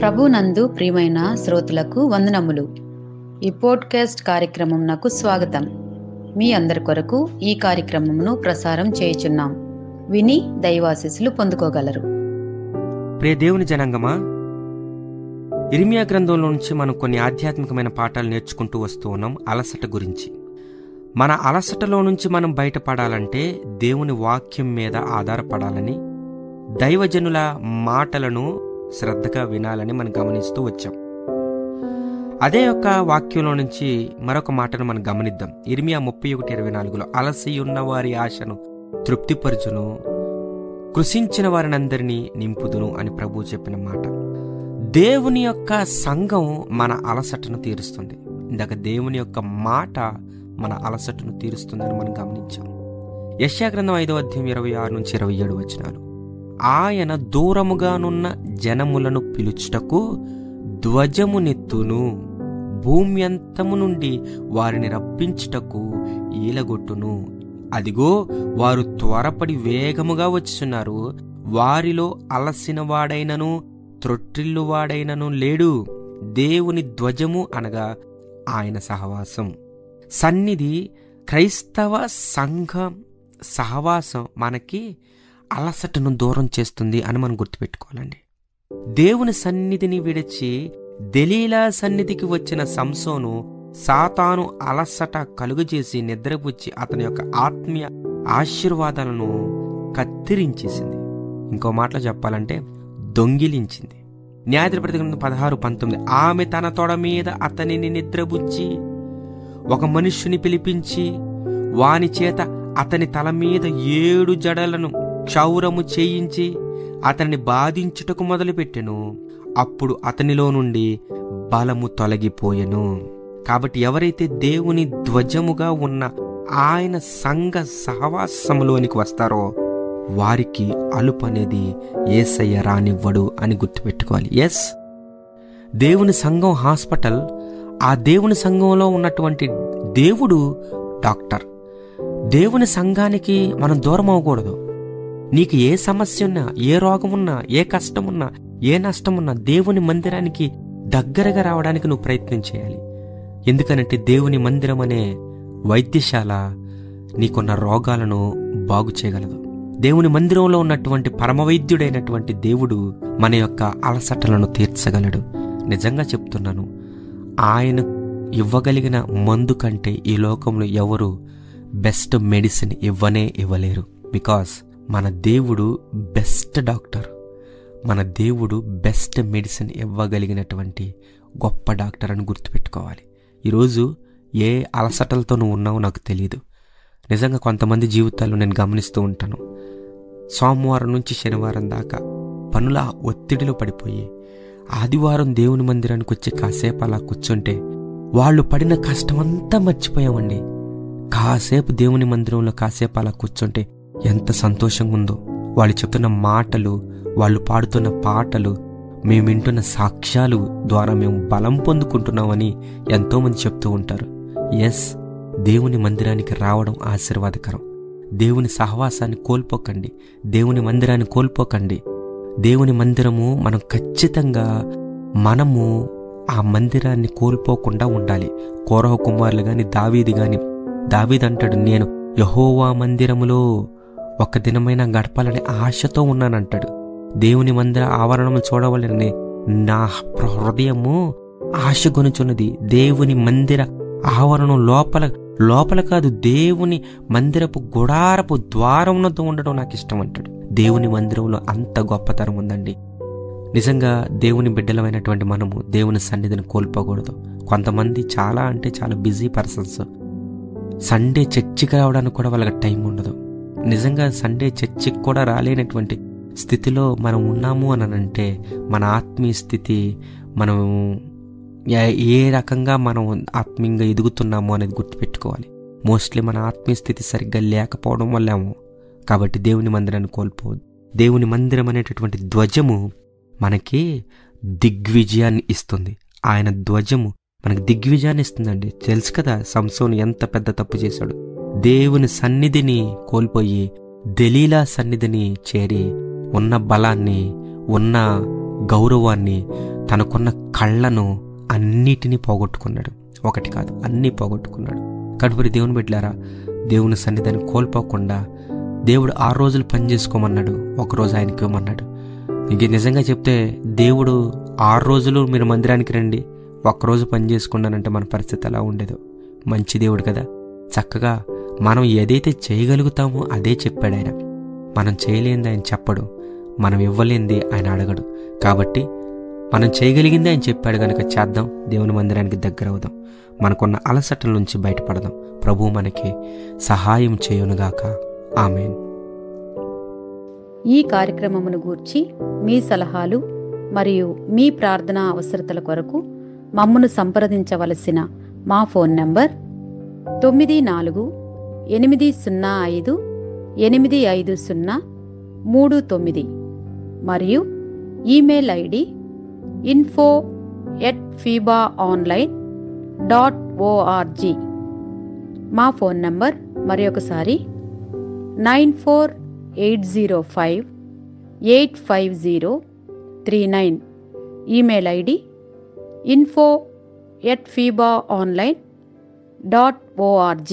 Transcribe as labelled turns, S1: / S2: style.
S1: ప్రభునందు ప్రియమైన శ్రోతలకు వందనములు. ఈ పోడ్కాస్ట్ కార్యక్రమంనకు స్వాగతం. మీ అందరి కొరకు ఈ కార్యక్రమమును ప్రసారం చేయుచున్నాం. విని దైవాశీస్సులు పొందుకోగలరు.
S2: ప్రియ దేవుని జనాంగమా, ఇర్మియా గ్రంథంలో నుంచి మనం కొన్ని ఆధ్యాత్మికమైన పాఠాలు నేర్చుకుంటూ వస్తూ ఉన్నాం. అలసట గురించి. మన అలసటలో నుంచి మనం బయటపడాలంటే దేవుని వాక్యం మీద ఆధారపడాలని, దైవజనుల మాటలను శ్రద్ధగా వినాలని మనం గమనిస్తూ వచ్చాం. అదే యొక్క వాక్యంలో నుంచి మరొక మాటను మనం గమనిద్దాం. ఇర్మియా 31:24 అలసియున్న వారి ఆశను తృప్తిపరచును, కృషించిన వారినందరినీ నింపుదును అని ప్రభువు చెప్పిన మాట. దేవుని యొక్క సంఘం మన అలసటను తీరుస్తుంది. ఇందాక దేవుని యొక్క మాట మన అలసటను తీరుస్తుందని మనం గమనించాం. యెషయా గ్రంథం 5:26-27 ఆయన దూరముగానున్న జనములను పిలుచుటకు ధ్వజమునెత్తును, భూమ్యంతము నుండి వారిని రప్పించుటకు ఈలగొట్టును. అదిగో వారు త్వరపడి వేగముగా వచ్చుచున్నారు, వారిలో అలసిన వాడైనను త్రొట్టిల్లు వాడైనను లేడు. దేవుని ధ్వజము అనగా ఆయన సహవాసం, సన్నిధి. క్రైస్తవ సంఘం సహవాసం మనకి అలసటను దూరం చేస్తుంది అని మనం గుర్తుపెట్టుకోవాలండి. దేవుని సన్నిధిని విడిచి దెలీలా సన్నిధికి వచ్చిన సంసోను సాతాను అలసట కలుగజేసి నిద్రపుచ్చి అతని యొక్క ఆత్మీయ ఆశీర్వాదాలను కత్తిరించేసింది. ఇంకో మాటలో చెప్పాలంటే దొంగిలించింది. న్యాయాధిపతి గ్రంథం 16:19 ఆమె తన తొడ మీద అతనిని నిద్రపుచ్చి ఒక మనుష్యుని పిలిపించి వాని చేత అతని తల మీద 7 జడలను క్షౌరము చేయించి అతనిని బాధించుటకు మొదలుపెట్టెను. అప్పుడు అతనిలో నుండి బలము తొలగిపోయెను. కాబట్టి ఎవరైతే దేవుని ధ్వజముగా ఉన్న ఆయన సంఘ సహవాసములోనికి వస్తారో వారికి అలుపు అనేది యేసయ్య రానివ్వడు అని గుర్తుపెట్టుకోవాలి. ఎస్, దేవుని సంఘం హాస్పిటల్. ఆ దేవుని సంఘంలో ఉన్నటువంటి దేవుడు డాక్టర్. దేవుని సంఘానికి మనం దూరం అవ్వకూడదు. నీకు ఏ సమస్య ఉన్నా, ఏ రోగమున్నా, ఏ కష్టమున్నా, ఏ నష్టమున్నా దేవుని మందిరానికి దగ్గరగా రావడానికి నువ్వు ప్రయత్నం చేయాలి. ఎందుకనంటే దేవుని మందిరం అనే వైద్యశాల నీకున్న రోగాలను బాగు చేయగలదు. దేవుని మందిరంలో ఉన్నటువంటి పరమవైద్యుడైనటువంటి దేవుడు మన యొక్క అలసటలను తీర్చగలడు. నిజంగా చెప్తున్నాను, ఆయన ఇవ్వగలిగిన మందు కంటే ఈ లోకంలో ఎవరు బెస్ట్ మెడిసిన్ ఇవ్వలేరు. బికాస్ మన దేవుడు బెస్ట్ డాక్టర్. మన దేవుడు బెస్ట్ మెడిసిన్ ఇవ్వగలిగినటువంటి గొప్ప డాక్టర్ అని గుర్తుపెట్టుకోవాలి. ఈరోజు ఏ అలసటలతో నువ్వు ఉన్నావో నాకు తెలియదు. నిజంగా కొంతమంది జీవితాల్లో నేను గమనిస్తూ ఉంటాను. సోమవారం నుంచి శనివారం దాకా పనుల ఒత్తిడిలో పడిపోయి ఆదివారం దేవుని మందిరానికి వచ్చి కాసేపు అలా కూర్చుంటే వాళ్ళు పడిన కష్టమంతా మర్చిపోయామండి. కాసేపు దేవుని మందిరంలో కాసేపు అలా కూర్చుంటే ఎంత సంతోషంగా ఉందో. వాళ్ళు చెప్తున్న మాటలు, వాళ్ళు పాడుతున్న పాటలు, మేము వింటున్న సాక్ష్యాలు ద్వారా మేము బలం పొందుకుంటున్నామని ఎంతోమంది చెప్తూ ఉంటారు. ఎస్, దేవుని మందిరానికి రావడం ఆశీర్వాదకరం. దేవుని సహవాసాన్ని కోల్పోకండి, దేవుని మందిరాన్ని కోల్పోకండి. దేవుని మందిరము మనం ఖచ్చితంగా మనము ఆ మందిరాన్ని కోల్పోకుండా ఉండాలి. కోరహ కుమారులు గాని దావీదు అంటాడు, నేను యెహోవా మందిరములో ఒక్క దినమైనా గడపాలని ఆశతో ఉన్నానంటాడు. దేవుని మందిర ఆవరణము చూడవాలని నా హృదయము ఆశ గొనుచున్నది. దేవుని మందిర ఆవరణం లోపల కాదు, దేవుని మందిరపు గుడారపు ద్వారమునతో ఉండడం నాకు ఇష్టం అంటాడు. దేవుని మందిరంలో అంత గొప్పతనం ఉందండి. నిజంగా దేవుని బిడ్డలమైనటువంటి మనము దేవుని సన్నిధిని కోల్పోకూడదు. కొంతమంది చాలా బిజీ పర్సన్స్. సండే చర్చికి రావడానికి కూడా వాళ్ళకి టైం ఉండదు. నిజంగా సండే చర్చికి కూడా రాలేనటువంటి స్థితిలో మనం ఉన్నాము అని అంటే మన ఆత్మీయ స్థితి, మనం ఏ రకంగా మనం ఆత్మీయంగా ఎదుగుతున్నాము అనేది గుర్తుపెట్టుకోవాలి. మోస్ట్లీ మన ఆత్మీయ స్థితి సరిగ్గా లేకపోవడం వల్లేమో. కాబట్టి దేవుని మందిరాన్ని కోల్పోవద్దు. దేవుని మందిరం అనేటటువంటి ధ్వజము మనకి దిగ్విజయాన్ని ఇస్తుంది. ఆయన ధ్వజము మనకి దిగ్విజయాన్ని ఇస్తుందండి. తెలుసు కదా సంసోను ఎంత పెద్ద తప్పు చేశాడు. దేవుని సన్నిధిని కోల్పోయి దెలీలా సన్నిధిని చేరి ఉన్న బలాన్ని, ఉన్న గౌరవాన్ని, తనకున్న కళ్ళను అన్నిటినీ పోగొట్టుకున్నాడు. ఒకటి కాదు, అన్నీ పోగొట్టుకున్నాడు. కడుపురి దేవుని బిడ్డలారా, దేవుని సన్నిధాన్ని కోల్పోకుండా దేవుడు 6 రోజులు పని చేసుకోమన్నాడు, ఒకరోజు ఆయనకి ఇవ్వమన్నాడు. ఇంక నిజంగా చెప్తే దేవుడు 6 రోజులు మీరు మందిరానికి రండి, ఒక్కరోజు పని చేసుకున్నానంటే మన పరిస్థితి ఎలా ఉండేదో. మంచి దేవుడు కదా, చక్కగా మనం ఏదైతే చేయగలుగుతామో అదే చెప్పాడు ఆయన. మనం చేయలేనిది ఆయన చెప్పడు, మనం ఇవ్వలేనిది ఆయన అడగడు. కాబట్టి మనం చేయగలిగింది ఆయన చెప్పాడు కనుక చేద్దాం, దేవుని మందిరానికి దగ్గర అవుదాం, మనకున్న అలసటల నుంచి బయటపడదాం. ప్రభువు మనకి సహాయం చేయునుగాక. ఆమేన్.
S1: ఈ కార్యక్రమమును గూర్చి మీ సలహాలు మరియు మీ ప్రార్థనా అవసరతల కొరకు మమ్మను సంప్రదించవలసిన మా ఫోన్ నంబర్ 9480585039 మరియు ఈమెయిల్ ఐడి info@fibaonline.org. మా ఫోన్ నంబర్ మరొకసారి 9480585039. Email ID info@fibaonline.org.